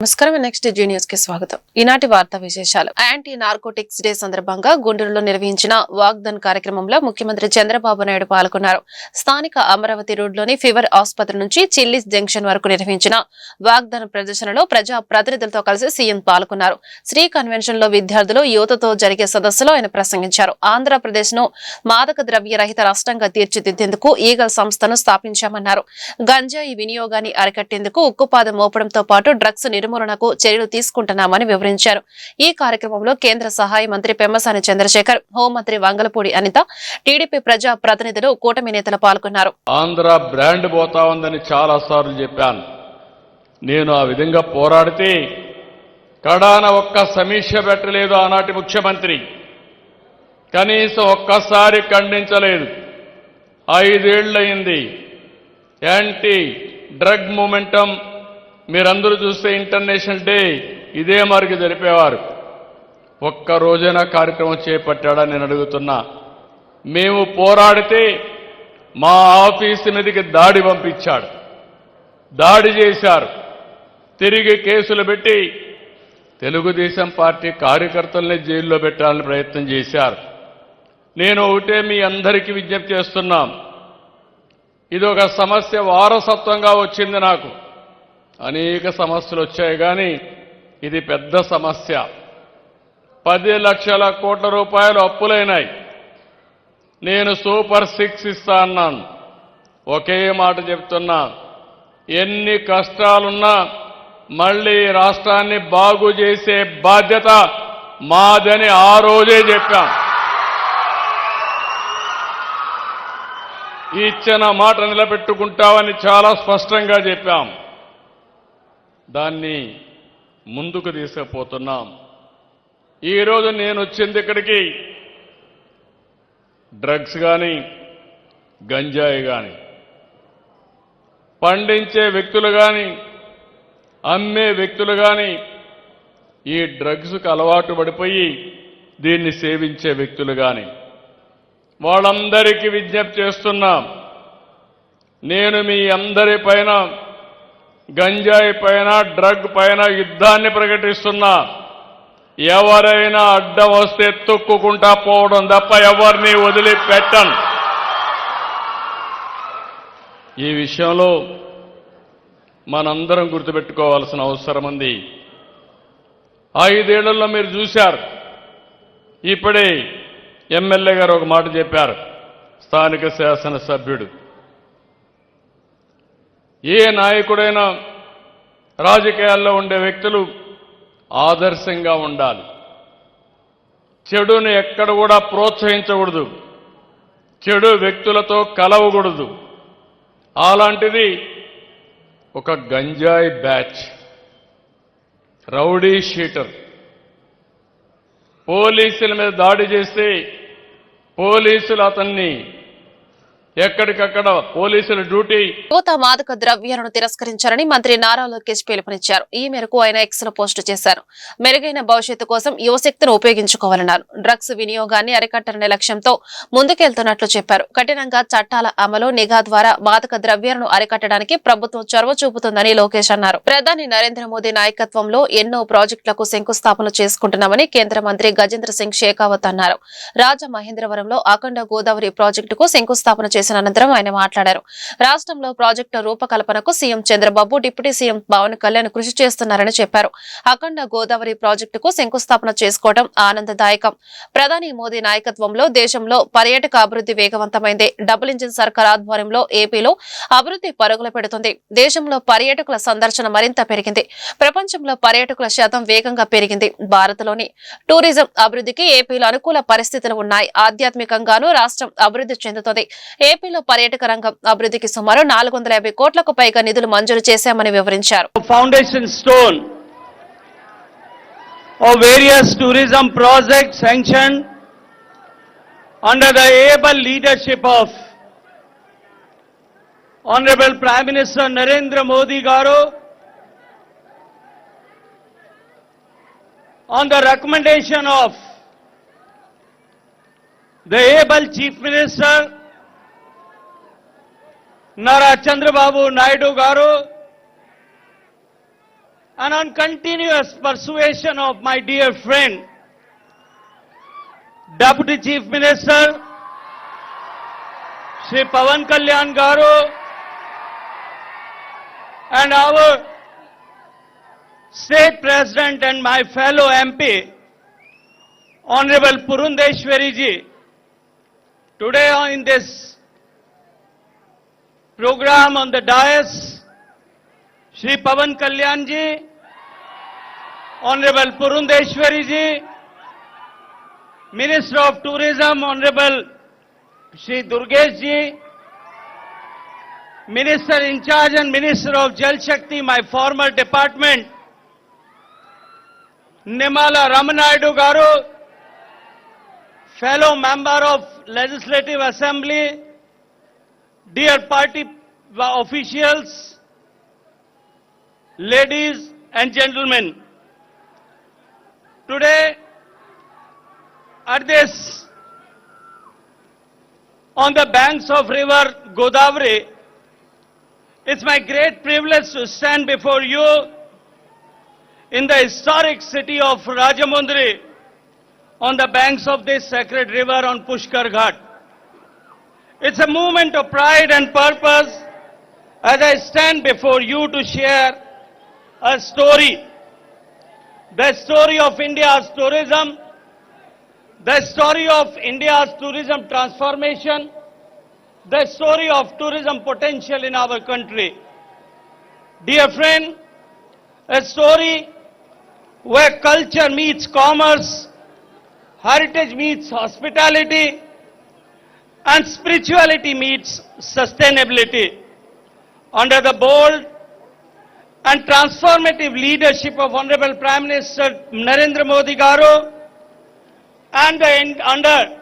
నమస్కారం. Next G news కి స్వాగతం. ఈనాటి వార్తా విశేషాలు. యాంటీ నార్కోటిక్స్ డే సందర్భంగా గుంటూరులో నిర్వహించిన వాగ్దాన్ కార్యక్రమంలో ముఖ్యమంత్రి చంద్రబాబు నాయుడు పాల్గొన్నారు. స్థానిక అమరావతి రోడ్లోని ఫీవర్ ఆసుపత్రి నుంచి చిల్లీస్ జంక్షన్ వరకు నిర్వహించిన వాగ్దాన్ ప్రదర్శనలో ప్రజా ప్రతినిధులతో కలిసి సీఎం పాల్గొన్నారు. శ్రీ కన్వెన్షన్ లో విద్యార్థులు యువతతో జరిగే సదస్సులో ఆయన ప్రసంగించారు. ఆంధ్రప్రదేశ్ ను మాదక ద్రవ్య రహిత రాష్ట్రంగా తీర్చిదిద్దేందుకు ఈగల్ సంస్థను స్థాపించామన్నారు. గంజాయి వినియోగాన్ని అరికట్టేందుకు ఉక్కుపాదం మోపడంతో పాటు డ్రగ్స్ నిర్మూలనకు చర్యలు తీసుకుంటున్నామని వివరించారు. ఈ కార్యక్రమంలో కేంద్ర సహాయ మంత్రి పెమ్మసాని చంద్రశేఖర్, హోంమంత్రి వంగలపూడి అనిత, టీడీపీ ప్రజా ప్రతినిధులు, కూటమి నేతలు పాల్గొన్నారు. ఆంధ్ర బ్రాండ్ పోతా ఉందని చాలా సార్లు చెప్పాను. నేను ఆ విధంగా పోరాడితే కడాన ఒక్క సమీక్ష పెట్టలేదు ఆనాటి ముఖ్యమంత్రి. కనీసం ఒక్కసారి ఖండించలేదు. 5 ఏళ్లయింది. యాంటీ డ్రగ్ మూమెంటం మీరందరూ చూస్తే ఇంటర్నేషనల్ డే ఇదే మరికి జరిపేవారు. ఒక్క రోజైనా కార్యక్రమం చేపట్టాడా నేను అడుగుతున్నా. మేము పోరాడితే మా ఆఫీసు మీదకి దాడి పంపించాడు. దాడి చేశారు. తిరిగి కేసులు పెట్టి తెలుగుదేశం పార్టీ కార్యకర్తల్ని జైల్లో పెట్టాలని ప్రయత్నం చేశారు. నేను ఒకటే మీ అందరికీ విజ్ఞప్తి చేస్తున్నాం. ఇదొక సమస్య వారసత్వంగా వచ్చింది. నాకు అనేక సమస్యలు వచ్చాయి, కానీ ఇది పెద్ద సమస్య. 10 లక్షల కోట్ల రూపాయలు అప్పులైనాయి. నేను సూపర్ 6 ఇస్తా అన్నాను. ఒకే మాట చెప్తున్నా, ఎన్ని కష్టాలున్నా మళ్ళీ రాష్ట్రాన్ని బాగు చేసే బాధ్యత మాదని ఆ రోజే చెప్పాం. ఇచ్చిన మాట నిలబెట్టుకుంటామని చాలా స్పష్టంగా చెప్పాం. దాన్ని ముందుకు తీసుకుపోతున్నాం. ఈరోజు నేను వచ్చింది ఇక్కడికి డ్రగ్స్ కానీ గంజాయి కానీ పండించే వ్యక్తులు కానీ అమ్మే వ్యక్తులు కానీ ఈ డ్రగ్స్కు అలవాటు పడిపోయి దీన్ని సేవించే వ్యక్తులు కానీ వాళ్ళందరికీ విజ్ఞప్తి చేస్తున్నాం. నేను మీ అందరి పైన గంజాయి పైన డ్రగ్ పైన యుద్ధాన్ని ప్రకటిస్తున్నా. ఎవరైనా అడ్డం వస్తే తొక్కుకుంటా పోవడం తప్ప ఎవరిని వదిలిపెట్టను. ఈ విషయంలో మనందరం గుర్తుపెట్టుకోవాల్సిన అవసరం ఉంది. 5 ఏళ్లలో మీరు చూశారు. ఇప్పుడే ఎమ్మెల్యే గారు ఒక మాట చెప్పారు. స్థానిక శాసనసభ్యుడు, ఏ నాయకుడైనా రాజకీయాల్లో ఉండే వ్యక్తులు ఆదర్శంగా ఉండాలి. చెడుని ఎక్కడ కూడా ప్రోత్సహించకూడదు. చెడు వ్యక్తులతో కలవకూడదు. అలాంటిది ఒక గంజాయి బ్యాచ్, రౌడీ షీటర్ పోలీసుల మీద దాడి చేస్తే పోలీసులు అతన్ని ఎక్కడికక్కడ పోలీసుల డ్యూటీ. యువత మాదక ద్రవ్యాలను తిరస్కరించాలని మంత్రి నారా లోకేష్ పిలుపునిచ్చారు. ఈ మేరకు ఆయన ఎక్స్ లో పోస్టు చేశారు. మెరుగైన భవిష్యత్తు కోసం యువశక్తిని ఉపయోగించుకోవాలన్నారు. డ్రగ్స్ వినియోగాన్ని అరికట్టనే లక్ష్యంతో ముందుకెళ్తున్నట్లు చెప్పారు. కఠినంగా చట్టాల అమలు, నిఘా ద్వారా మాదక ద్రవ్యాలను అరికట్టడానికి ప్రభుత్వం చొరవ చూపుతుందని లోకేష్ అన్నారు. ప్రధాని నరేంద్ర మోదీ నాయకత్వంలో ఎన్నో ప్రాజెక్టులకు శంకుస్థాపన చేసుకుంటున్నామని కేంద్ర మంత్రి గజేంద్ర సింగ్ షేకావత్ అన్నారు. రాజమహేంద్రవరంలో అఖండ గోదావరి ప్రాజెక్టుకు శంకుస్థాపన చేసిన అనంతరం ఆయన మాట్లాడారు. రాష్ట్రంలో ప్రాజెక్టు రూపకల్పనకు CM Chandrababu, deputy CM Pawan Kalyan కృషి చేస్తున్నారని చెప్పారు. అఖండ గోదావరి ప్రాజెక్టుకు శంకుస్థాపన చేసుకోవడం ఆనందదాయకం. ప్రధాని మోదీ నాయకత్వంలో దేశంలో పర్యాటక అభివృద్ధి వేగవంతమైంది. డబుల్ ఇంజిన్ సర్కార్ ఆధ్వర్యంలో ఏపీలో అభివృద్ధి పరుగులు పెడుతుంది. దేశంలో పర్యాటకుల సందర్శన మరింత పెరిగింది. ప్రపంచంలో పర్యాటకుల శాతం వేగంగా పెరిగింది. భారత్లోని టూరిజం అభివృద్ధికి ఏపీలో అనుకూల పరిస్థితులు ఉన్నాయి. ఆధ్యాత్మికంగానూ రాష్ట్రం అభివృద్ధి చెందుతుంది. ఏపీలో పర్యాటక రంగం అభివృద్ధికి సుమారు 450 కోట్లకు పైగా నిధులు మంజూరు చేశామని వివరించారు. Foundation stone of various tourism projects sanctioned under the able leadership of Honorable Prime Minister Narendra Modi garu, on the recommendation of the able Chief Minister Nara Chandrababu Naidu garu, and on continuous persuasion of my dear friend, Deputy Chief Minister, Shri Pawan Kalyan Garu, and our State President and my fellow MP, Honorable Purundeshwari ji, today in this program on the dais, Shri Pawan Kalyan ji, Honorable Purundeshwari ji, Minister of Tourism, Honorable Shri Durgesh ji, Minister in charge and Minister of Jal Shakti, my former department, Nimala Ramanaidu Garu, fellow member of Legislative Assembly, dear party officials, ladies and gentlemen, today at this, on the banks of river Godavari, it's my great privilege to stand before you in the historic city of Rajamundry on the banks of this sacred river on Pushkar Ghat. It's a moment of pride and purpose as I stand before you to share a story, the story of India's tourism, the story of India's tourism transformation, the story of tourism potential in our country. Dear friend, a story where culture meets commerce, heritage meets hospitality, and spirituality meets sustainability. Under the bold and transformative leadership of Honorable Prime Minister Narendra Modi Garu, and under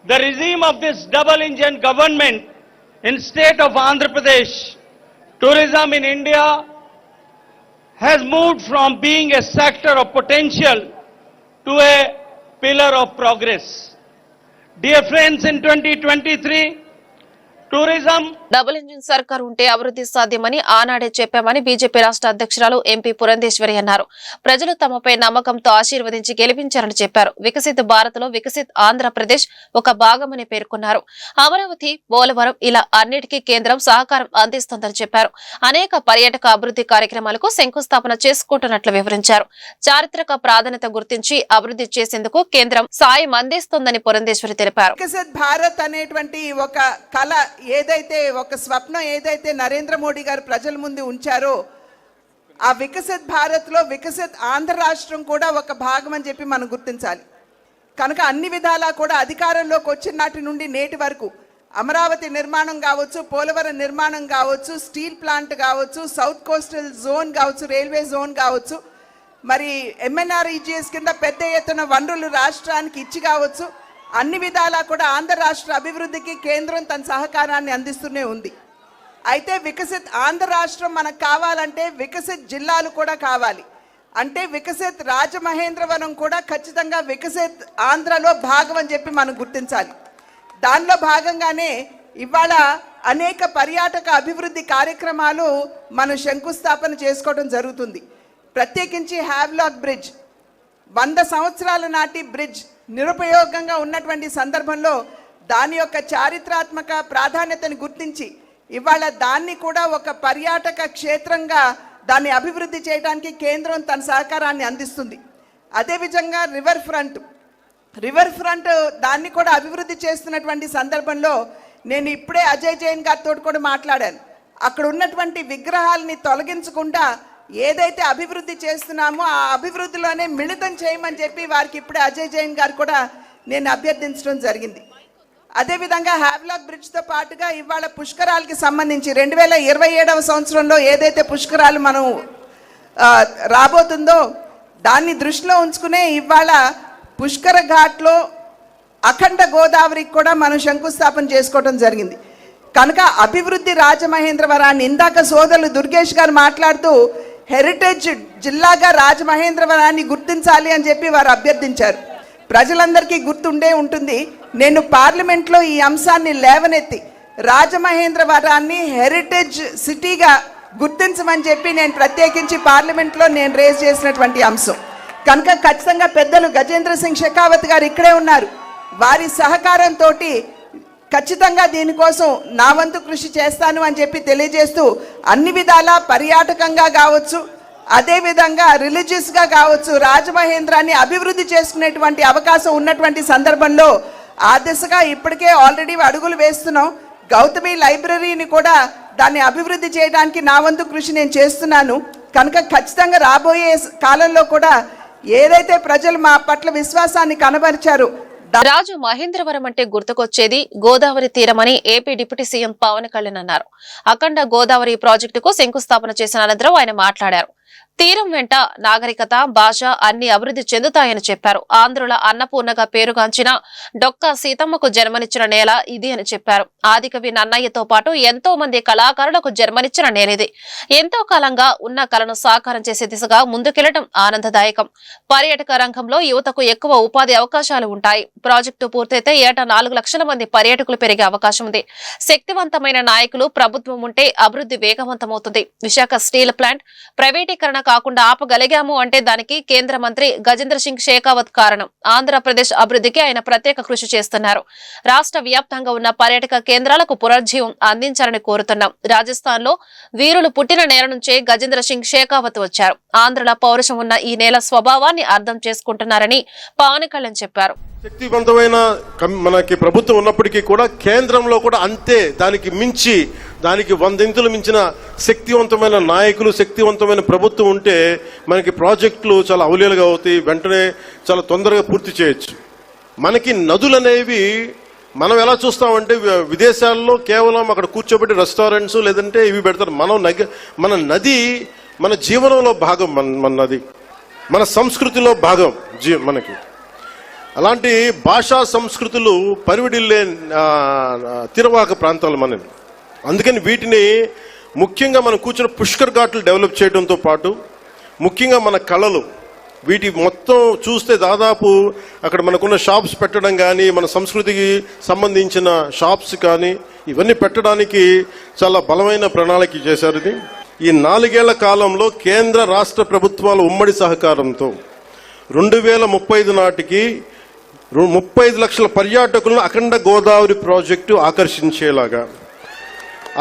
the regime of this double-engine government in state of Andhra Pradesh, tourism in India has moved from being a sector of potential to a pillar of progress. Dear friends, in 2023, tourism double engine సర్కార్ ఉంటే అభివృద్ధి సాధ్యమని ఆనాడే చెప్పామని BJP రాష్ట్ర అధ్యక్షురాలు MP Purandeswari అన్నారు. ప్రజలు తమపై నమ్మకంతో ఆశీర్వదించి గెలిపించారని చెప్పారు. వికసిత్ భారత్ లో వికసిత్ ఆంధ్రప్రదేశ్ ఒక భాగమని పేర్కొన్నారు. అమరావతి, పోలవరం ఇలా అన్నిటికీ కేంద్రం సహకారం అందిస్తోందని చెప్పారు. అనేక పర్యాటక అభివృద్ధి కార్యక్రమాలకు శంకుస్థాపన చేసుకుంటున్నట్లు వివరించారు. చారిత్రక ప్రాధాన్యత గుర్తించి అభివృద్ధి చేసేందుకు కేంద్రం సాయం అందిస్తోందని పురంధేశ్వరి తెలిపారు. వికసిత్ భారత్ అనేటువంటి ఒక కళ ఏదైతే ఒక స్వప్నం ఏదైతే నరేంద్ర మోడీ గారు ప్రజల ముందు ఉంచారో ఆ వికసిత్ భారత్లో వికసిత్ ఆంధ్ర రాష్ట్రం కూడా ఒక భాగం అని చెప్పి మనం గుర్తించాలి. కనుక అన్ని విధాలా కూడా అధికారంలోకి వచ్చిన నాటి నుండి నేటి వరకు అమరావతి నిర్మాణం కావచ్చు, పోలవరం నిర్మాణం కావచ్చు, స్టీల్ ప్లాంట్ కావచ్చు, సౌత్ కోస్టల్ జోన్ కావచ్చు, రైల్వే జోన్ కావచ్చు, మరి MNREGS కింద పెద్ద ఎత్తున వనరులు రాష్ట్రానికి ఇచ్చి కావచ్చు, అన్ని విధాలా కూడా ఆంధ్ర రాష్ట్ర అభివృద్ధికి కేంద్రం తన సహకారాన్ని అందిస్తూనే ఉంది. అయితే వికసిత్ ఆంధ్ర రాష్ట్రం మనకు కావాలంటే వికసిత్ జిల్లాలు కూడా కావాలి. అంటే వికసిత్ రాజమహేంద్రవరం కూడా ఖచ్చితంగా వికసిత్ ఆంధ్రలో భాగం అని చెప్పి మనం గుర్తించాలి. దానిలో భాగంగానే ఇవాళ అనేక పర్యాటక అభివృద్ధి కార్యక్రమాలు మనం శంకుస్థాపన చేసుకోవడం జరుగుతుంది. ప్రత్యేకించి హ్యావ్లాక్ బ్రిడ్జ్ 100 సంవత్సరాల నాటి బ్రిడ్జ్ నిరుపయోగంగా ఉన్నటువంటి సందర్భంలో దాని యొక్క చారిత్రాత్మక ప్రాధాన్యతను గుర్తించి ఇవాళ దాన్ని కూడా ఒక పర్యాటక క్షేత్రంగా దాన్ని అభివృద్ధి చేయడానికి కేంద్రం తన సహకారాన్ని అందిస్తుంది. అదేవిధంగా రివర్ ఫ్రంట్ దాన్ని కూడా అభివృద్ధి చేస్తున్నటువంటి సందర్భంలో నేను ఇప్పుడే అజయ్ జైన్ గారితో కూడా మాట్లాడాను. అక్కడ ఉన్నటువంటి విగ్రహాలని తొలగించకుండా ఏదైతే అభివృద్ధి చేస్తున్నామో ఆ అభివృద్ధిలోనే మిళితం చేయమని చెప్పి వారికి ఇప్పుడే అజయ్ జైన్ గారు కూడా నేను అభ్యర్థించడం జరిగింది. అదేవిధంగా హ్యావ్లాక్ బ్రిడ్జ్తో పాటుగా ఇవాళ పుష్కరాలకి సంబంధించి 2027వ సంవత్సరంలో ఏదైతే పుష్కరాలు మనం రాబోతుందో దాన్ని దృష్టిలో ఉంచుకునే ఇవాళ పుష్కర ఘాట్లో అఖండ గోదావరికి కూడా మనం శంకుస్థాపన చేసుకోవడం జరిగింది. కనుక అభివృద్ధి రాజమహేంద్రవరాన్ని ఇందాక సోదరులు దుర్గేష్ గారు మాట్లాడుతూ హెరిటేజ్ జిల్లాగా రాజమహేంద్రవరాన్ని గుర్తించాలి అని చెప్పి వారు అభ్యర్థించారు. ప్రజలందరికీ గుర్తుండే ఉంటుంది. నేను పార్లమెంట్లో ఈ అంశాన్ని లేవనెత్తి రాజమహేంద్రవరాన్ని హెరిటేజ్ సిటీగా గుర్తించమని చెప్పి నేను ప్రత్యేకించి పార్లమెంట్లో నేను రేజ్ చేసినటువంటి అంశం కనుక ఖచ్చితంగా పెద్దలు గజేంద్ర సింగ్ షెకావత్ గారు ఇక్కడే ఉన్నారు. వారి సహకారంతో ఖచ్చితంగా దీనికోసం నా వంతు కృషి చేస్తాను అని చెప్పి తెలియజేస్తూ అన్ని విధాలా పర్యాటకంగా కావచ్చు, అదేవిధంగా రిలీజియస్గా కావచ్చు, రాజమహేంద్రాన్ని అభివృద్ధి చేసుకునేటువంటి అవకాశం ఉన్నటువంటి సందర్భంలో ఆ దిశగా ఇప్పటికే ఆల్రెడీ అడుగులు వేస్తున్నాం. గౌతమి లైబ్రరీని కూడా దాన్ని అభివృద్ధి చేయడానికి నా వంతు కృషి నేను చేస్తున్నాను. కనుక ఖచ్చితంగా రాబోయే కాలంలో కూడా ఏదైతే ప్రజలు మా పట్ల విశ్వాసాన్ని కనబరిచారు. రాజు మహేంద్రవరం అంటే గుర్తుకొచ్చేది గోదావరి తీరమని AP deputy CM Pawan Kalyan అన్నారు. అఖండ గోదావరి ప్రాజెక్టుకు శంకుస్థాపన చేసిన అనంతరం ఆయన మాట్లాడారు. తీరం వెంట నాగరికత, భాష అన్ని అభివృద్ధి చెందుతాయని చెప్పారు. ఆంధ్రుల అన్నపూర్ణగా పేరుగాంచిన డొక్కా సీతమ్మకు జన్మనిచ్చిన నేల ఇది అని చెప్పారు. ఆదికవి నన్నయ్యతో పాటు ఎంతో మంది కళాకారులకు జన్మనిచ్చిన నేల ఇది. ఎంతో కాలంగా ఉన్న కళను సాకారం చేసే దిశగా ముందుకెళ్లడం ఆనందదాయకం. పర్యాటక రంగంలో యువతకు ఎక్కువ ఉపాధి అవకాశాలు ఉంటాయి. ప్రాజెక్టు పూర్తయితే ఏటా 4 లక్షల మంది పర్యాటకులు పెరిగే అవకాశం ఉంది. శక్తివంతమైన నాయకులు, ప్రభుత్వం ఉంటే అభివృద్ధి వేగవంతమవుతుంది. విశాఖ స్టీల్ ప్లాంట్ ప్రైవేటీకరణ కాకుండా ఆపగలిగాము అంటే దానికి కేంద్ర మంత్రి గజేంద్ర సింగ్ షెకావత్ కారణం. ఆంధ్రప్రదేశ్ అభివృద్ధికి ఆయన ప్రత్యేక కృషి చేస్తున్నారు. రాష్ట్ర వ్యాప్తంగా ఉన్న పర్యాటక కేంద్రాలకు పునరుజ్జీవం అందించాలని కోరుతున్నాం. రాజస్థాన్ లో వీరులు పుట్టిన నేల నుంచే గజేంద్ర సింగ్ షెకావత్ వచ్చారు. ఆంధ్రుల పౌరుషం ఉన్న ఈ నేల స్వభావాన్ని అర్థం చేసుకుంటున్నారని పవన్ కళ్యాణ్ చెప్పారు. శక్తివంతమైన మనకి ప్రభుత్వం ఉన్నప్పటికీ కూడా కేంద్రంలో కూడా అంతే, దానికి మించి, దానికి 100 మించిన శక్తివంతమైన నాయకులు, శక్తివంతమైన ప్రభుత్వం ఉంటే మనకి ప్రాజెక్టులు చాలా అవలీలుగా అవుతాయి, వెంటనే చాలా తొందరగా పూర్తి చేయొచ్చు. మనకి నదులు అనేవి మనం ఎలా చూస్తామంటే విదేశాల్లో కేవలం అక్కడ కూర్చోబెట్టి రెస్టారెంట్స్ లేదంటే ఇవి పెడతారు. మన నది మన జీవనంలో భాగం, మన నది మన సంస్కృతిలో భాగం మనకి. అలాంటి భాషా సంస్కృతులు పరివిడిల్లే తీరవాహక ప్రాంతాలు మనవి. అందుకని వీటిని ముఖ్యంగా మనం కూర్చున్న పుష్కర్ ఘాట్లు డెవలప్ చేయడంతో పాటు ముఖ్యంగా మన కళలు వీటి మొత్తం చూస్తే దాదాపు అక్కడ మనకున్న షాప్స్ పెట్టడం కానీ, మన సంస్కృతికి సంబంధించిన షాప్స్ కానీ ఇవన్నీ పెట్టడానికి చాలా బలమైన ప్రణాళిక చేశారు. ఇది ఈ 4 ఏళ్ల కాలంలో కేంద్ర రాష్ట్ర ప్రభుత్వాల ఉమ్మడి సహకారంతో 2035 నాటికి 35 లక్షల పర్యాటకులను అఖండ గోదావరి ప్రాజెక్టు ఆకర్షించేలాగా,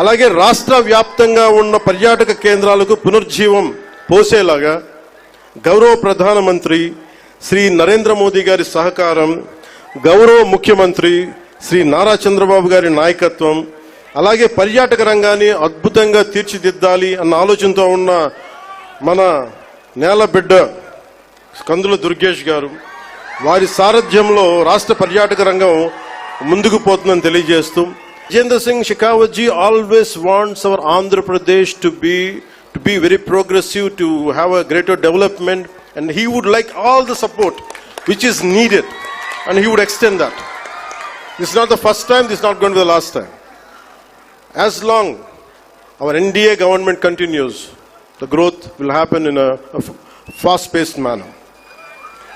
అలాగే రాష్ట్ర వ్యాప్తంగా ఉన్న పర్యాటక కేంద్రాలకు పునర్జీవం పోసేలాగా గౌరవ ప్రధానమంత్రి శ్రీ నరేంద్ర మోదీ గారి సహకారం, గౌరవ ముఖ్యమంత్రి శ్రీ నారా చంద్రబాబు గారి నాయకత్వం, అలాగే పర్యాటక రంగాన్ని అద్భుతంగా తీర్చిదిద్దాలి అన్న ఆలోచనతో ఉన్న మన నేలబిడ్డ కందుల దుర్గేష్ గారు, వారి సారథ్యంలో రాష్ట్ర పర్యాటక రంగం ముందుకు పోతుందని తెలియజేస్తూ, Gajendra Singh Shekhawat ji always wants our Andhra Pradesh to be very progressive, to have a greater development, and he would like all the support which is needed, and he would extend that. This is not the first time, this is not going to be the last time. As long our NDA government continues, the growth will happen in a fast-paced manner.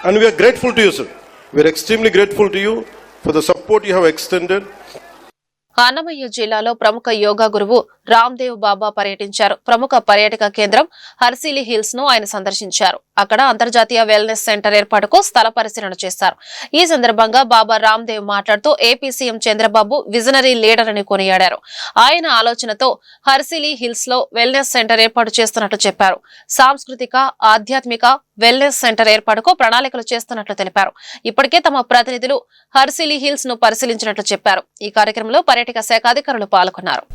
And we are grateful to you, sir. We are extremely grateful to you for the support you have extended. Annamayya జిల్లాలో ప్రముఖ యోగా గురువు రామ్దేవ్ బాబా పర్యటించారు. ప్రముఖ పర్యాటక కేంద్రం Horsley hills ను ఆయన సందర్శించారు. అక్కడ అంతర్జాతీయ వెల్నెస్ సెంటర్ ఏర్పాటుకు స్థల పరిశీలన చేశారు. ఈ సందర్భంగా బాబా రామ్దేవ్ మాట్లాడుతూ AP CM Chandrababu visionary leader అని కొనియాడారు. ఆయన ఆలోచనతో హర్సిలీ హిల్స్ లో వెల్నెస్ సెంటర్ ఏర్పాటు చేస్తున్నట్లు చెప్పారు. సాంస్కృతిక, ఆధ్యాత్మిక వెల్నెస్ సెంటర్ ఏర్పాటుకు ప్రణాళికలు చేస్తున్నట్లు తెలిపారు. ఇప్పటికే తమ ప్రతినిధులు హర్సిలీ హిల్స్ ను పరిశీలించినట్లు చెప్పారు. ఈ కార్యక్రమంలో పర్యాటక శాఖ అధికారులు పాల్గొన్నారు.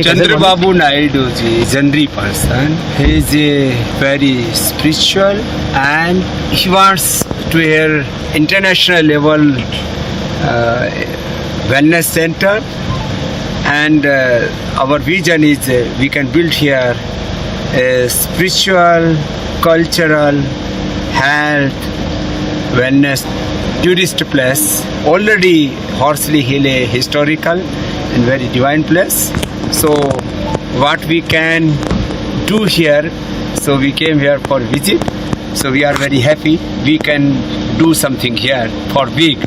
Chandrababu Naidu ji is a generous person. He is a very spiritual and he wants to hear international level wellness center, and our vision is we can build here a spiritual, cultural, health, wellness tourist place. Already Horsley Hill a historical and very divine place. So what we can do here, so we came here for visit. So we are very happy we can do something here for big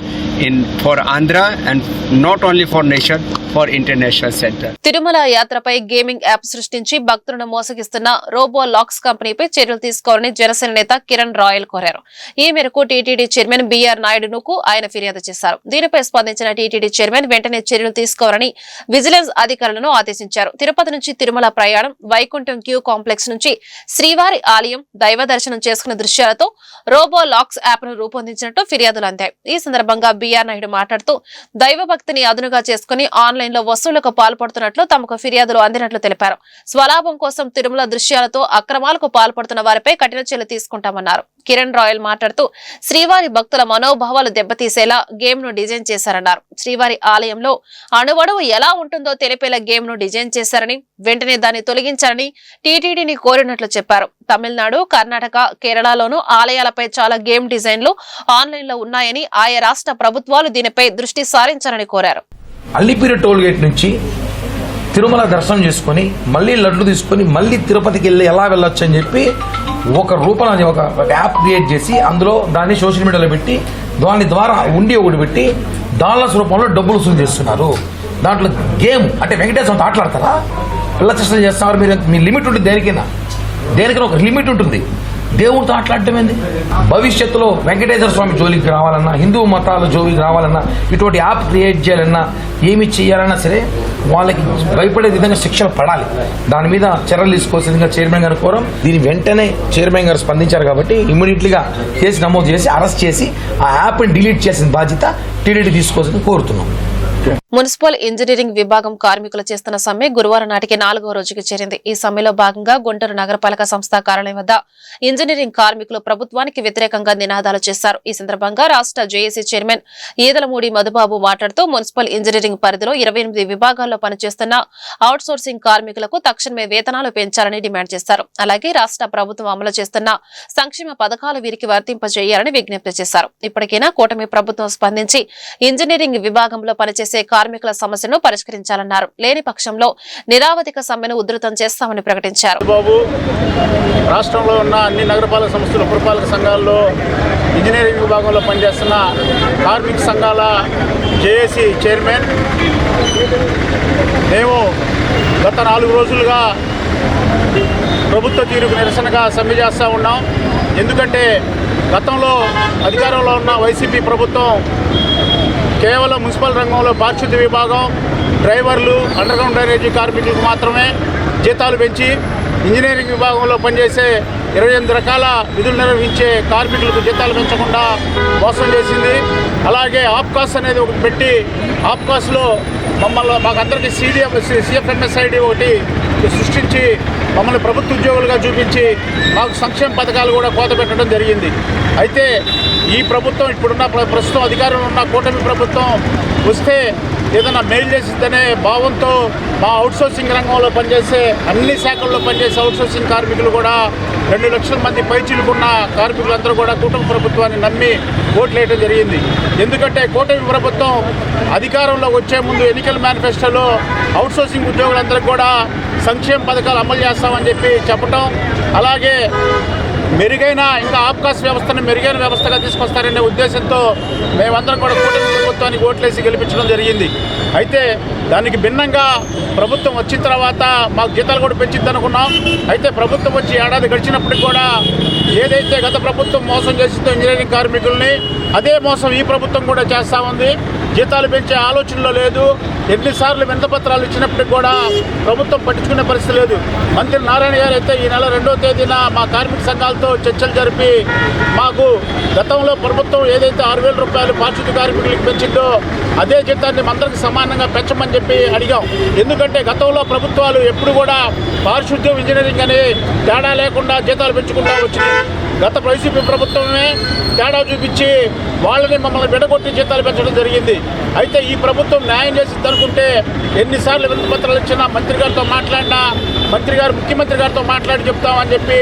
for Andhra and not only for nation, for international center. Tirumala యాత్రపై gaming app సృష్టించి భక్తులను మోసగిస్తున్న robo lakhs కంపెనీపై చర్యలు తీసుకోవాలని జనసేన నేత Kiran royal కోరారు. ఈ మేరకు TTD chairman BR నాయుడుకు ఆయన ఫిర్యాదు చేశారు. దీనిపై స్పందించిన టీటీడీ చైర్మన్ వెంటనే చర్యలు తీసుకోవాలని విజిలెన్స్ అధికారులను ఆదేశించారు. తిరుపతి నుంచి తిరుమల ప్రయాణం, వైకుంఠం క్యూ కాంప్లెక్స్ నుంచి శ్రీవారి ఆలయం దైవ దర్శనం చేసుకున్న దృశ్యాలతో రోబో లాక్స్ యాప్ ను రూపొందించినట్టు ఫిర్యాదులు అందాయి. ఈ సందర్భంగా బిఆర్ నాయుడు మాట్లాడుతూ దైవ భక్తిని అదునుగా చేసుకుని ఆన్లైన్ లో వసూళ్లకు పాల్పడుతున్నట్లు తమకు ఫిర్యాదులు అందినట్లు తెలిపారు. స్వలాభం కోసం తిరుమల దృశ్యాలతో అక్రమాలకు పాల్పడుతున్న వారిపై కఠిన చర్యలు తీసుకుంటామన్నారు. కిరణ్ రాయల్ మాట్లాడుతూ శ్రీవారి భక్తుల మనోభావాలు దెబ్బతీసేలా గేమ్ ను డిజైన్ చేశారన్నారు. శ్రీవారి ఆలయంలో అణువణువు ఎలా ఉంటుందో తెలిపేలా గేమ్ ను డిజైన్ చేశారని, వెంటనే దాన్ని తొలగించారని టీటీడీని కోరినట్లు చెప్పారు. తమిళనాడు, కర్ణాటక, కేరళలోనూ ఆలయాలపై చాలా గేమ్ డిజైన్లు ఆన్లైన్ లో ఉన్నాయని, ఆయా రాష్ట్ర ప్రభుత్వాలు దీనిపై దృష్టి సారించాలని కోరారు. అల్లిపిరి టోల్ గేట్ నుంచి తిరుమల దర్శనం చేసుకుని మళ్ళీ లడ్లు తీసుకొని మళ్ళీ తిరుపతికి వెళ్ళి ఎలా వెళ్ళొచ్చు అని చెప్పి ఒక రూపంలో ఒక యాప్ క్రియేట్ చేసి అందులో దాన్ని సోషల్ మీడియాలో పెట్టి దాని ద్వారా ఉండి ఒకటి పెట్టి డాలర్స్ రూపంలో డబ్బులు వసూలు చేస్తున్నారు. దాంట్లో గేమ్ అంటే వెంకటేశ్వర ఆటలాడతారా, పిల్ల చేష్టలు చేస్తున్నారు. మీరు మీ లిమిట్ ఉంటుంది, దేనికైనా ఒక లిమిట్ ఉంటుంది. దేవుడితో ఆటలాడటం ఏంది? భవిష్యత్తులో వెంకటేశ్వర స్వామి జోలికి రావాలన్నా, హిందూ మతాల జోలికి రావాలన్నా, ఇటువంటి యాప్ క్రియేట్ చేయాలన్నా, ఏమి చేయాలన్నా సరే వాళ్ళకి భయపడే విధంగా శిక్షలు పడాలి. దాని మీద చర్యలు తీసుకోవాల్సిందిగా చైర్మన్ గారు కోరం. దీని వెంటనే చైర్మన్ గారు స్పందించారు కాబట్టి ఇమ్మీడియట్లీగా కేసు నమోదు చేసి అరెస్ట్ చేసి ఆ యాప్ని డిలీట్ చేసిన బాధ్యత టీటీడీ తీసుకోవాల్సింది కోరుతున్నాం. మున్సిపల్ ఇంజనీరింగ్ విభాగం కార్మికులు చేస్తున్న సమ్మె గురువారం నాటికి 4వ రోజుకి చేరింది. ఈ సమ్మెలో భాగంగా గుంటూరు నగరపాలక సంస్థ కార్యాలయం వద్ద ఇంజనీరింగ్ కార్మికులు ప్రభుత్వానికి వ్యతిరేకంగా నినాదాలు చేశారు. ఈ సందర్భంగా రాష్ట్ర జేఏసీ చైర్మన్ ఈదలమూడి మధుబాబు మాట్లాడుతూ మున్సిపల్ ఇంజనీరింగ్ పరిధిలో 28 విభాగాల్లో పనిచేస్తున్న అవుట్ సోర్సింగ్ కార్మికులకు తక్షణమే వేతనాలు పెంచాలని డిమాండ్ చేశారు. అలాగే రాష్ట్ర ప్రభుత్వం అమలు చేస్తున్న సంక్షేమ పథకాలు వీరికి వర్తింపజేయాలని విజ్ఞప్తి చేశారు. ఇప్పటికైనా కూటమి ప్రభుత్వం స్పందించి ఇంజనీరింగ్ విభాగంలో పనిచేసే కార్మికుల సమస్యను పరిష్కరించాలన్నారు. లేని పక్షంలో నిరావధిక సమ్మెను ఉధృతం చేస్తామని ప్రకటించారు. బాబు రాష్ట్రంలో ఉన్న అన్ని నగరపాలక సంస్థలు, పురపాలక సంఘాల్లో ఇంజనీరింగ్ విభాగంలో పనిచేస్తున్న కార్మిక సంఘాల జేఏసీ చైర్మన్. మేము గత 4 రోజులుగా ప్రభుత్వ తీరుకు నిరసనగా సమ్మె చేస్తూ ఉన్నాం. ఎందుకంటే గతంలో అధికారంలో ఉన్న వైసీపీ ప్రభుత్వం కేవలం మున్సిపల్ రంగంలో పారిశుద్ధ్య విభాగం, డ్రైవర్లు, అండర్గ్రౌండ్ డ్రైనేజీ కార్మికులకు మాత్రమే జీతాలు పెంచి ఇంజనీరింగ్ విభాగంలో పనిచేసే 28 రకాల విధులు నిర్వహించే కార్మికులకు జీతాలు పెంచకుండా మోసం చేసింది. అలాగే ఆప్కాస్ అనేది ఒకటి పెట్టి ఆప్కాస్లో మాకందరికీ CFMSID ఒకటి సృష్టించి మమ్మల్ని ప్రభుత్వ ఉద్యోగులుగా చూపించి మాకు సంక్షేమ పథకాలు కూడా కోత పెట్టడం జరిగింది. అయితే ఈ ప్రభుత్వం ఇప్పుడున్న ప్రస్తుతం అధికారంలో ఉన్న కూటమి ప్రభుత్వం వస్తే ఏదైనా మేలు చేసిద్దనే భావంతో మా అవుట్సోర్సింగ్ రంగంలో పనిచేసే అన్ని శాఖల్లో పనిచేసే అవుట్సోర్సింగ్ కార్మికులు కూడా 2 లక్షల మంది పైచిలుకున్న కార్మికులందరూ కూడా కూటమి ప్రభుత్వాన్ని నమ్మి ఓట్లేయడం జరిగింది. ఎందుకంటే కూటమి ప్రభుత్వం అధికారంలోకి వచ్చే ముందు ఎన్నికల మేనిఫెస్టోలో అవుట్సోర్సింగ్ ఉద్యోగులందరికీ కూడా సంక్షేమ పథకాలు అమలు చేస్తామని చెప్పి చెప్పటం, అలాగే మెరుగైన ఇంకా ఆప్కాస్ వ్యవస్థను మెరుగైన వ్యవస్థగా తీసుకొస్తారనే ఉద్దేశంతో మేమందరం కూడా కూటమి ప్రభుత్వానికి ఓట్లేసి గెలిపించడం జరిగింది. అయితే దానికి భిన్నంగా ప్రభుత్వం వచ్చిన తర్వాత మాకు జీతాలు కూడా పెంచింది అనుకున్నాం. అయితే ప్రభుత్వం వచ్చి ఏడాది గడిచినప్పటికి కూడా ఏదైతే గత ప్రభుత్వం మోసం చేసిందో ఇంజనీరింగ్ కార్మికుల్ని, అదే మోసం ఈ ప్రభుత్వం కూడా చేస్తూ ఉంది. జీతాలు పెంచే ఆలోచనలో లేదు. ఎన్నిసార్లు వినతిపత్రాలు ఇచ్చినప్పటికి కూడా ప్రభుత్వం పట్టించుకునే పరిస్థితి లేదు. మంత్రి నారాయణ గారు అయితే ఈ నెల 2వ తేదీన మా కార్మిక సంఘాలతో చర్చలు జరిపి మాకు గతంలో ప్రభుత్వం ఏదైతే 6,000 రూపాయలు పారిశుద్ధ్య కార్మికులకు పెంచిందో అదే జీతాన్ని అందరికి సమానంగా పెంచమని చెప్పి అడిగాం. ఎందుకంటే గతంలో ప్రభుత్వాలు ఎప్పుడు కూడా పారిశుద్ధ్యం, ఇంజనీరింగ్ అని తేడా లేకుండా జీతాలు పెంచుకుంటూ వచ్చింది. గత వైసీపీ ప్రభుత్వమే తేడా చూపించి వాళ్ళని మమ్మల్ని విడగొట్టి జీతాలు పెంచడం జరిగింది. అయితే ఈ ప్రభుత్వం న్యాయం చేసింది అనుకుంటే ఎన్నిసార్లు వినతిపత్రాలు ఇచ్చినా మంత్రి గారితో మాట్లాడినా ముఖ్యమంత్రి గారితో మాట్లాడి చెప్తామని చెప్పి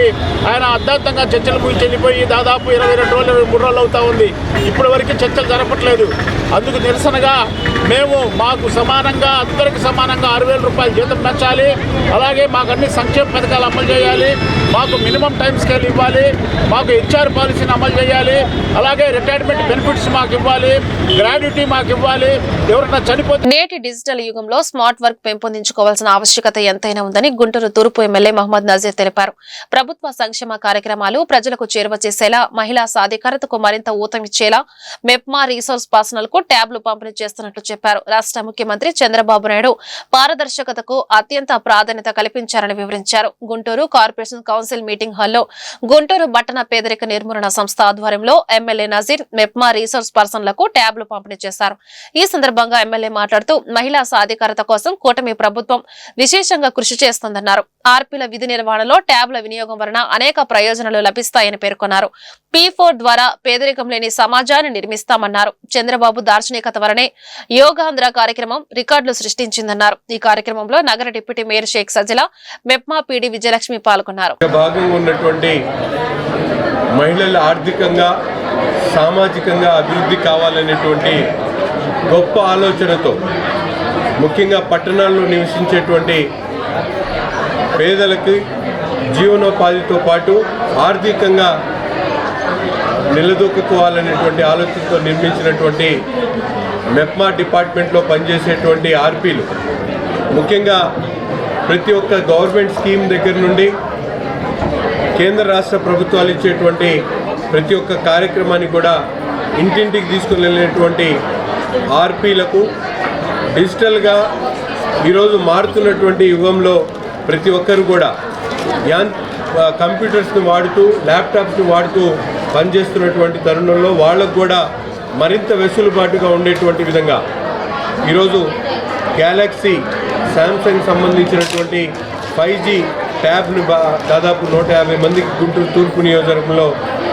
ఆయన అర్ధాంతంగా చర్చలు ముగించి వెళ్ళిపోయి దాదాపు 22 రోజులు 3 రోజులు అవుతా ఉంది. ఇప్పటి వరకు చర్చలు జరపట్లేదు. అందుకు నిరసనగా మేము మాకు సమానంగా అందరికి సమానంగా 6,000 రూపాయలు జీతం పెంచాలి, అలాగే మాకు అన్ని సంక్షేమ పథకాలు అమలు చేయాలి, మాకు మినిమం టైం స్కేల్ ఇవ్వాలి, మాకు హెచ్ఆర్ పాలసీని అమలు చేయాలి, అలాగే రిటైర్మెంట్ బెనిఫిట్స్ మాకు ఇవ్వాలి, గ్రాడ్యుటీ మాకు ఇవ్వాలి. ఎవరైనా చనిపోతే నేటి డిజిటల్ యుగంలో స్మార్ట్ వర్క్ పెంపొందించుకోవాల్సిన ఆవశ్యకత ఎంతైనా ఉందని గుంటూరు తూర్పు ఎమ్మెల్యే మహమ్మద్ నజీర్ తెలిపారు. ప్రభుత్వ సంక్షేమ కార్యక్రమాలు ప్రజలకు చేరువ చేసేలా, మహిళా సాధికారతకు మరింత ఊతమిచ్చేలా మెప్మా రీసోర్స్ పర్సనల్ కు ట్యాబ్లు పంపిణీ చేస్తున్నట్లు చెప్పారు. రాష్ట్ర ముఖ్యమంత్రి చంద్రబాబు నాయుడు పారదర్శకతకు అత్యంత ప్రాధాన్యత కల్పించారని వివరించారు. గుంటూరు కార్పొరేషన్ కౌన్సిల్ మీటింగ్ హాల్లో గుంటూరు పట్టణ పేదరిక నిర్మూలన సంస్థ ఆధ్వర్యంలో ఎమ్మెల్యే నజీర్ మెప్మా రీసోర్స్ పర్సన్లకు ట్యాబ్లు పంపిణీ చేశారు. ఈ సందర్భంగా ఎమ్మెల్యే మాట్లాడుతూ మహిళా సాధికారత కోసం కూటమి ప్రభుత్వం విశేషంగా కృషి చేస్తోందన్నారు. ఆర్పీల విధి నిర్వహణలో ట్యాబ్ల వినియోగం వలన అనేక ప్రయోజనాలు లభిస్తాయని పేర్కొన్నారు. P4 ద్వారా పేదరికం లేని సమాజాన్ని నిర్మిస్తామన్నారు. చంద్రబాబు దార్శనికత వలనే యోగాంధ్ర కార్యక్రమం రికార్డులు సృష్టించిందన్నారు. ఈ కార్యక్రమంలో నగర deputy mayor Sheikh Sajila, MEPMA PD Vijayalakshmi పాల్గొన్నారు. భాగంగా ఉన్నటువంటి మహిళలు ఆర్థికంగా సామాజికంగా అభివృద్ధి కావాలనేటువంటి గొప్ప ఆలోచనతో ముఖ్యంగా పట్టణాల్లో నివసించేటువంటి పేదలకి జీవనోపాధితో పాటు ఆర్థికంగా నిలదొక్కుకోవాలనేటువంటి ఆలోచనతో నిర్మించినటువంటి మెప్మా డిపార్ట్మెంట్లో పనిచేసేటువంటి ఆర్పీలు ముఖ్యంగా ప్రతి ఒక్క గవర్నమెంట్ స్కీమ్ దగ్గర నుండి కేంద్ర రాష్ట్ర ప్రభుత్వాలు ఇచ్చేటువంటి ప్రతి ఒక్క కార్యక్రమాన్ని కూడా ఇంటింటికి తీసుకుని వెళ్ళినటువంటి ఆర్పీలకు డిజిటల్గా ఈరోజు మారుతున్నటువంటి యుగంలో ప్రతి ఒక్కరు కూడా కంప్యూటర్స్ని వాడుతూ ల్యాప్టాప్స్ని వాడుతూ పనిచేస్తున్నటువంటి తరుణంలో వాళ్ళకు కూడా మరింత వెసులుబాటుగా ఉండేటువంటి విధంగా ఈరోజు గ్యాలక్సీ శాంసంగ్ సంబంధించినటువంటి 5G ట్యాబ్ను దాదాపు 150 మందికి గుంటూరు తూర్పు నియోజకవర్గంలో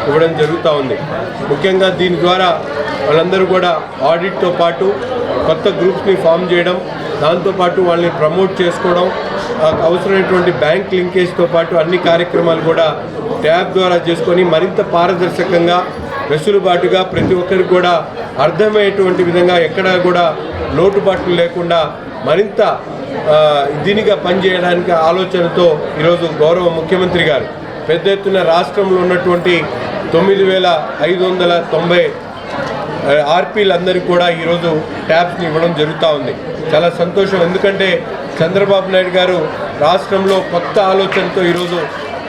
ఇవ్వడం జరుగుతూ ఉంది. ముఖ్యంగా దీని ద్వారా వాళ్ళందరూ కూడా ఆడిట్తో పాటు కొత్త గ్రూప్స్ని ఫామ్ చేయడం, దాంతోపాటు వాళ్ళని ప్రమోట్ చేసుకోవడం, అవసరమైనటువంటి బ్యాంక్ లింకేజ్తో పాటు అన్ని కార్యక్రమాలు కూడా ట్యాబ్ ద్వారా చేసుకొని మరింత పారదర్శకంగా వెసులుబాటుగా ప్రతి ఒక్కరికి కూడా అర్థమయ్యేటువంటి విధంగా ఎక్కడా కూడా లోటుబాట్లు లేకుండా మరింత దీనిగా పనిచేయడానికి ఆలోచనతో ఈరోజు గౌరవ ముఖ్యమంత్రి గారు పెద్ద ఎత్తున రాష్ట్రంలో ఉన్నటువంటి 9,590 ఆర్పీలందరికీ కూడా ఈరోజు ట్యాబ్స్ని ఇవ్వడం జరుగుతూ ఉంది. చాలా సంతోషం. ఎందుకంటే చంద్రబాబు నాయుడు గారు రాష్ట్రంలో కొత్త ఆలోచనతో ఈరోజు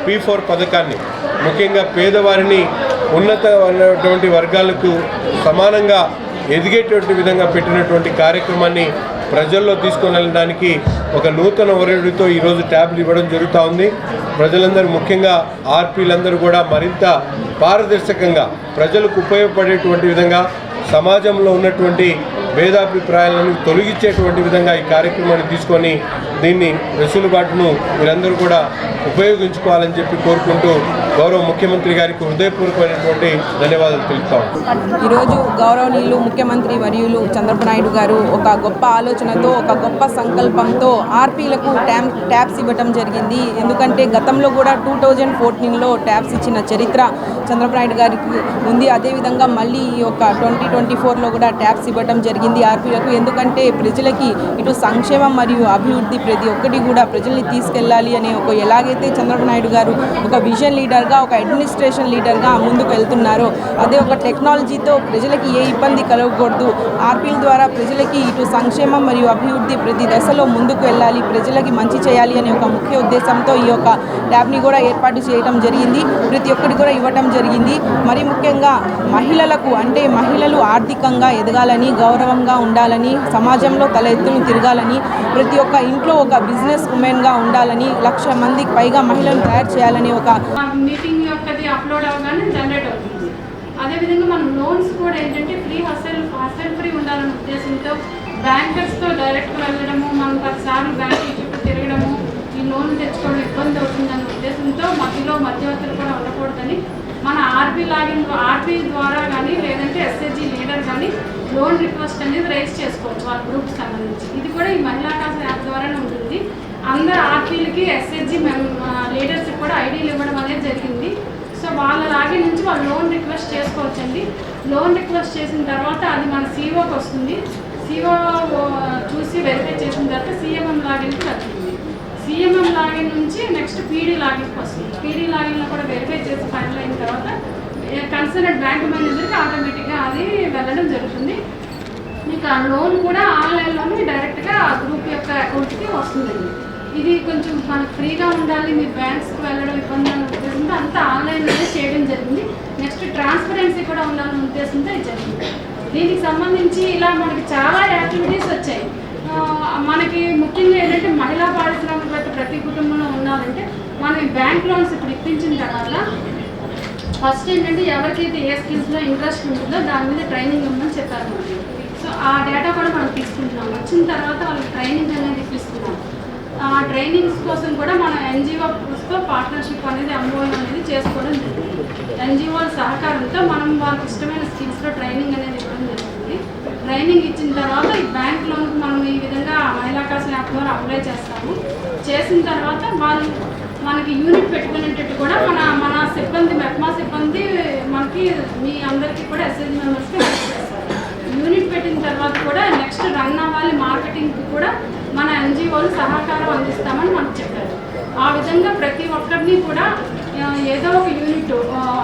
P4 పథకాన్ని ముఖ్యంగా పేదవారిని ఉన్నతమైనటువంటి వర్గాలకు సమానంగా ఎదిగేటువంటి విధంగా పెట్టినటువంటి కార్యక్రమాన్ని ప్రజల్లో తీసుకొని వెళ్ళడానికి ఒక నూతన ఒరడితో ఈరోజు ట్యాబ్లు ఇవ్వడం జరుగుతూ ఉంది. ప్రజలందరూ ముఖ్యంగా ఆర్పీలందరూ కూడా మరింత పారదర్శకంగా ప్రజలకు ఉపయోగపడేటువంటి విధంగా సమాజంలో ఉన్నటువంటి భేదాభిప్రాయాలను తొలగించేటువంటి విధంగా ఈ కార్యక్రమాన్ని తీసుకొని దీన్ని వెసులుబాటును మీరందరూ కూడా ఉపయోగించుకోవాలని చెప్పి కోరుకుంటూ గౌరవ ముఖ్యమంత్రి గారికి హృదయపూర్వకమైనటువంటి ధన్యవాదాలు తెలుపుతాం. ఈరోజు గౌరవనీయులు ముఖ్యమంత్రి వర్యులు చంద్రబాబు నాయుడు గారు ఒక గొప్ప ఆలోచనతో, ఒక గొప్ప సంకల్పంతో ఆర్పీలకు ట్యాబ్స్ ఇవ్వటం జరిగింది. ఎందుకంటే గతంలో కూడా 2014లో ట్యాబ్స్ ఇచ్చిన చరిత్ర చంద్రబాబు నాయుడు గారికి ఉంది. అదేవిధంగా మళ్ళీ ఈ యొక్క 2024లో కూడా ట్యాబ్స్ ఇవ్వటం జరిగింది ఆర్పీలకు. ఎందుకంటే ప్రజలకి ఇటు సంక్షేమం మరియు అభివృద్ధి ప్రతి ఒక్కటి కూడా ప్రజల్ని తీసుకెళ్ళాలి అనే ఒక ఎలాగైతే చంద్రబాబు నాయుడు గారు ఒక విజన్ లీడర్గా, ఒక అడ్మినిస్ట్రేషన్ లీడర్గా ముందుకు వెళ్తున్నారో అదే ఒక టెక్నాలజీతో ప్రజలకి ఏ ఇబ్బంది కలగకూడదు, ఆర్పీల ద్వారా ప్రజలకి ఇటు సంక్షేమం మరియు అభివృద్ధి ప్రతి దశలో ముందుకు వెళ్ళాలి, ప్రజలకి మంచి చేయాలి అనే ఒక ముఖ్య ఉద్దేశంతో ఈ యొక్క ట్యాబ్ని కూడా ఏర్పాటు చేయడం జరిగింది. ప్రతి ఒక్కటి కూడా ఇవ్వటం జరిగింది. మరి ముఖ్యంగా మహిళలకు, అంటే మహిళలు ఆర్థికంగా ఎదగాలని, గౌరవంగా ఉండాలని, సమాజంలో తల ఎత్తును తిరగాలని, ప్రతి ఒక్క ఇంట్లో ఒక బిజినెస్ ఉమెన్గా ఉండాలని, 1,00,000 మందికి పైగా మహిళలను తయారు చేయాలని ఒక మీటింగ్ యొక్కది అప్లోడ్ అవగానే జనరేట్ అవుతుంది. అదేవిధంగా మనం లోన్స్ కూడా ఏంటంటే హస్టల్ ఫ్రీ ఉండాలనే ఉద్దేశంతో బ్యాంకర్స్తో డైరెక్ట్గా వెళ్ళడము, మనం 10 సార్లు బ్యాంకుల చుట్టూ తిరగడము, ఈ లోన్ తెచ్చుకోవడం ఇబ్బంది అవుతుందనే ఉద్దేశంతో మధ్యవర్తులు కూడా ఉండకూడదని మన ఆర్పీ ద్వారా కానీ లేదంటే SHG లీడర్ కానీ లోన్ రిక్వెస్ట్ అనేది రైజ్ చేసుకోవచ్చు వాళ్ళ గ్రూప్కి సంబంధించి. ఇది కూడా ఈ మహిళా కాస్ యాప్ ద్వారానే ఉంటుంది. అందరు ఆర్పీలకి SHG లీడర్స్కి కూడా ఐడీలు ఇవ్వడం అనేది జరిగింది. సో వాళ్ళ లాగిన్ నుంచి వాళ్ళు లోన్ రిక్వెస్ట్ చేసుకోవచ్చండి. లోన్ రిక్వెస్ట్ చేసిన తర్వాత అది మన COకి వస్తుంది. CO చూసి వెరిఫై చేసిన తర్వాత CMM లాగిన్కి వెళ్తుంది. సిఎంఎం లాగిన్ నుంచి నెక్స్ట్ పీడీ లాగిన్కి వస్తుంది. పీడీ లాగిన్లో కూడా వెరిఫై చేసి ఫైనల్ అయిన తర్వాత కన్సర్న్ బ్యాంక్ మేనేజర్కి ఆటోమేటిక్గా అది వెళ్ళడం జరుగుతుంది. మీకు ఆ లోన్ కూడా ఆన్లైన్లోనే డైరెక్ట్గా ఆ గ్రూప్ యొక్క అకౌంట్కి వస్తుందండి. ఇది కొంచెం మనకు ఫ్రీగా ఉండాలి, మీరు బ్యాంక్స్కి వెళ్ళడం ఇబ్బంది అనే ఉద్దేశంతో అంతా ఆన్లైన్లోనే చేయడం జరిగింది. నెక్స్ట్ ట్రాన్స్పరెన్సీ కూడా ఉండాలనే ఉద్దేశంతో ఇది జరిగింది. దీనికి సంబంధించి ఇలా మనకి చాలా యాక్టివిటీస్ వచ్చాయి. మనకి ముఖ్యంగా ఏంటంటే మహిళా పారిశ్రామికవేత్త ప్రతి కుటుంబంలో ఉన్నారంటే మనం బ్యాంక్ లోన్స్ ఇప్పుడు ఇప్పించిన తర్వాత ఫస్ట్ ఏంటంటే ఎవరికైతే ఏ స్కిల్స్లో ఇంట్రెస్ట్ ఉంటుందో దాని మీద ట్రైనింగ్ ఇవ్వమని చెప్పారు మనకి. సో ఆ డేటా కూడా మనం తీసుకుంటున్నాం. వచ్చిన తర్వాత వాళ్ళకి ట్రైనింగ్ అనేది ఇప్పిస్తున్నాం. ఆ ట్రైనింగ్స్ కోసం కూడా మనం ఎన్జిఓస్తో పార్ట్నర్షిప్ అనేది ఎంఓయూ అనేది చేసుకోవడం జరిగింది. ఎన్జిఓల సహకారంతో మనం వాళ్ళకి ఇష్టమైన స్కిల్స్లో ట్రైనింగ్ అనేది ఇవ్వడం జరుగుతుంది. ట్రైనింగ్ ఇచ్చిన తర్వాత ఈ బ్యాంక్ లోన్కి మనం ఈ విధంగా మహిళా కాస్ యాప్ ద్వారా అప్లై చేస్తాము. చేసిన తర్వాత వాళ్ళు మనకి యూనిట్ పెట్టుకునేటట్టు కూడా మన సిబ్బంది మెప్మా సిబ్బంది మనకి మీ అందరికీ కూడా ఎస్ఎస్జి మెంబర్స్కి హెల్ప్ చేస్తారు. యూనిట్ పెట్టిన తర్వాత కూడా నెక్స్ట్ రన్ అవ్వాలి మార్కెటింగ్కి కూడా మన ఎన్జిఓలు సహకారం అందిస్తామని మనకు చెప్పారు. ఆ విధంగా ప్రతి ఒక్కరిని కూడా ఏదో ఒక యూనిట్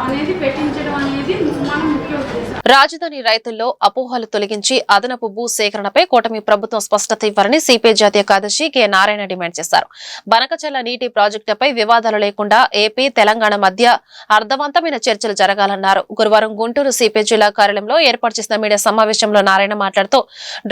అనేది పెట్టించడం అనేది మన ముఖ్య ఉద్దేశం. రాజధాని రైతుల్లో అపోహలు తొలగించి అదనపు భూ సేకరణపై కూటమి ప్రభుత్వం స్పష్టత ఇవ్వాలని సిపిఐ జాతీయ కార్యదర్శి కె నారాయణ డిమాండ్ చేశారు. బనకచర్ల నీటి ప్రాజెక్టుపై వివాదాలు లేకుండా ఏపీ తెలంగాణ మధ్య అర్థవంతమైన చర్చలు జరగాలన్నారు. గురువారం గుంటూరు సిపిఐ జిల్లా కార్యాలయంలో ఏర్పాటు చేసిన మీడియా సమావేశంలో నారాయణ మాట్లాడుతూ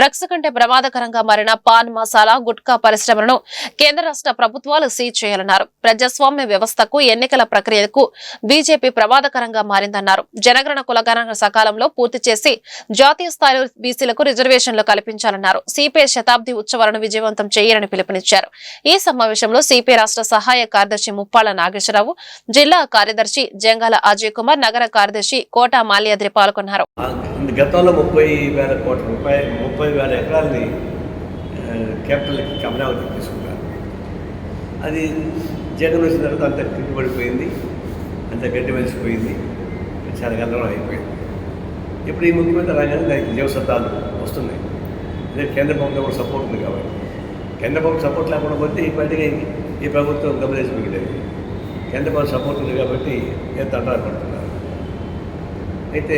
డ్రగ్స్ కంటే ప్రమాదకరంగా మారిన పాన్ మసాలా గుట్కా పరిశ్రమలను కేంద్ర రాష్ట్ర ప్రభుత్వాలు సీజ్ చేయాలన్నారు. ప్రజాస్వామ్య వ్యవస్థకు ఎన్నికల ప్రక్రియకు బీజేపీ ప్రమాదకరంగా మారిందన్నారు. జనగణన కులగణన సకాలంలో పూర్తి చేసి జాతీయ స్థాయిలో బీసీలకు రిజర్వేషన్లు కల్పించాలన్నారు. సిపిఐ శతాబ్ది ఉత్సవాలను విజయవంతం చేయాలని పిలుపునిచ్చారు. ఈ సమావేశంలో సిపిఐ రాష్ట్ర సహాయ కార్యదర్శి ముప్పాళ్ల నాగేశ్వరరావు, జిల్లా కార్యదర్శి జంగాల అజయ్ కుమార్, నగర కార్యదర్శి కోట మాల్యాద్రి పాల్గొన్నారు. గతంలో 30,000 ఎకరాలని క్యాపిటల్ అమరావతి తీసుకున్నారు. అది జగన్ వచ్చిన తర్వాత అంత కిట్టుబడిపోయింది, అంత గడ్డి మలిసిపోయింది, చాలా గందరగోళం అయిపోయింది. ఇప్పుడు ఈ ముఖ్యమంత్రి రాగానే దానికి జీవసత్తాలు వస్తున్నాయి. అదే కేంద్ర ప్రభుత్వం కూడా సపోర్ట్ ఉంది కాబట్టి. కేంద్ర ప్రభుత్వం సపోర్ట్ లేకుండా పోతే ఈ పార్టీకి ఈ ప్రభుత్వం గమనించి మిగిలేదు. కేంద్ర ప్రభుత్వం సపోర్ట్ ఉంది కాబట్టి ఎంత అంటారు పడుతున్నారు. అయితే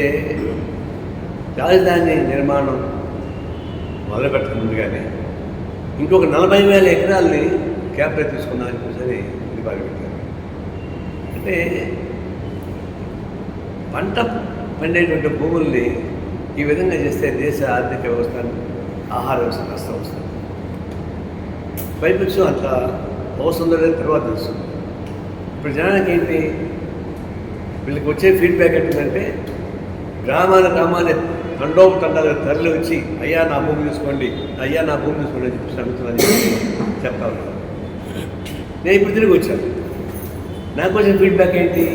రాజధాని నిర్మాణం మొదలుపెట్టక ముందుగానే ఇంకొక 40,000 ఎకరాలని క్యాపిటల్ తీసుకున్నారని చెప్పేసి ఇది బాధపెట్టారు. అంటే పంట పండేటువంటి భూముల్ని ఈ విధంగా చేస్తే దేశ ఆర్థిక వ్యవస్థ, ఆహార వ్యవస్థ నష్టం వస్తుంది. పైపించు అంత అవసరం లేని తర్వాత వస్తుంది. ఇప్పుడు జనానికి ఏంటి, వీళ్ళకి వచ్చే ఫీడ్బ్యాక్ ఏంటంటే గ్రామాన్ని తండోపతండాలు తరలి వచ్చి అయ్యా నా భూమి తీసుకోండి అని చెప్పి అడుగుతున్నాను చెప్తా ఉన్నాను. నేను ఇప్పుడు తిరిగి వచ్చాను. నాకు వచ్చిన ఫీడ్బ్యాక్ ఏంటి,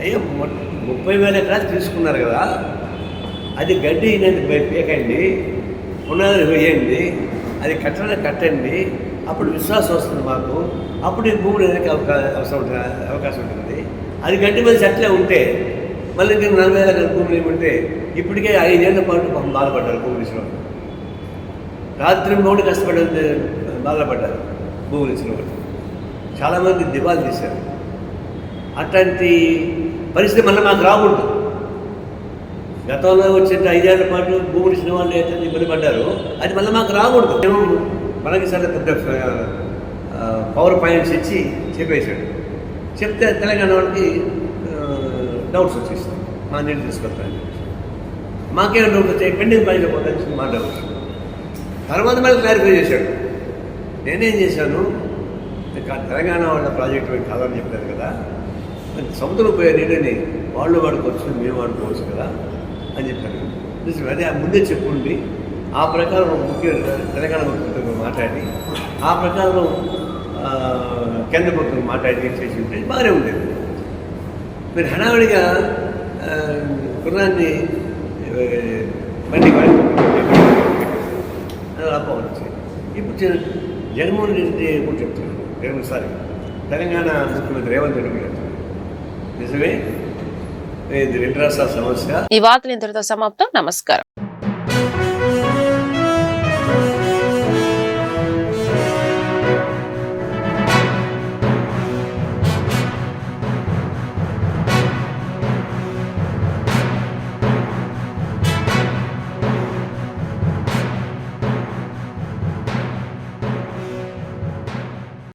అయ్యా 30,000 ఎకరాలు తీసుకున్నారు కదా, అది గడ్డి పేకండి, పునాదులు వేయండి, అది కట్టండి, అప్పుడు విశ్వాసం వస్తుంది మాకు, అప్పుడు ఈ భూములు అనేది అవకాశం ఉంటుంది. అది గడ్డి మీద అట్లే ఉంటే మళ్ళీ నేను 40,000 ఎకరాల భూములు ఏమంటే ఇప్పటికే 5 ఏళ్ల పాటు బాధపడ్డారు భూములు ఇచ్చిన వాళ్ళు. రాత్రి మూడు కష్టపడి బాధపడ్డారు భూములు ఇచ్చిన వాళ్ళు. చాలామంది దివాలు తీశారు. అట్లాంటి పరిస్థితి మళ్ళీ మాకు రాకూడదు. గతంలో వచ్చే 5 ఏళ్ల పాటు భూములు ఇచ్చిన వాళ్ళు అయితే ఇబ్బంది పడ్డారు, అది మళ్ళీ మాకు రాకూడదు. మనకి సరే పెద్ద పవర్ పాయింట్స్ ఇచ్చి చెప్పేశాడు. చెప్తే తెలంగాణ వాళ్ళకి డౌట్స్ వచ్చేస్తాయి, మా నీళ్ళు తీసుకొస్తాను. మాకేమైనా డౌట్ వచ్చాయి, పెండింగ్ పాయింట్ పోతాను మా డౌట్స్. తర్వాత మళ్ళీ క్లారిఫై చేశాడు. నేనేం చేశాను, తెలంగాణ వాళ్ళ ప్రాజెక్టు కాదని చెప్పారు కదా, సముద్రం పోయే నీళ్ళని వాళ్ళు వాడుకోవచ్చు, మేము వాడుకోవచ్చు కదా అని చెప్పాను. అదే ముందే చెప్పుండి ఆ ప్రకారం తెలంగాణ ప్రభుత్వంతో మాట్లాడి ఆ ప్రకారం కేంద్ర ప్రభుత్వం మాట్లాడి చేసి ఉంటే బాగానే ఉండేది. మీరు హడావిడిగా కుర్రాన్ని బండి రాకపోవచ్చు. ఇప్పుడు జగన్మోహన్ రెడ్డి కూడా చెప్తున్నారు, సారీ తెలంగాణ ముఖ్యమంత్రి రేవంత్ రెడ్డి కూడా చెప్తున్నారు, నిజమే ఇది 2 రాష్ట్రాల సమస్య. ఈ వార్తలు ఇంతటితో సమాప్తం. నమస్కారం.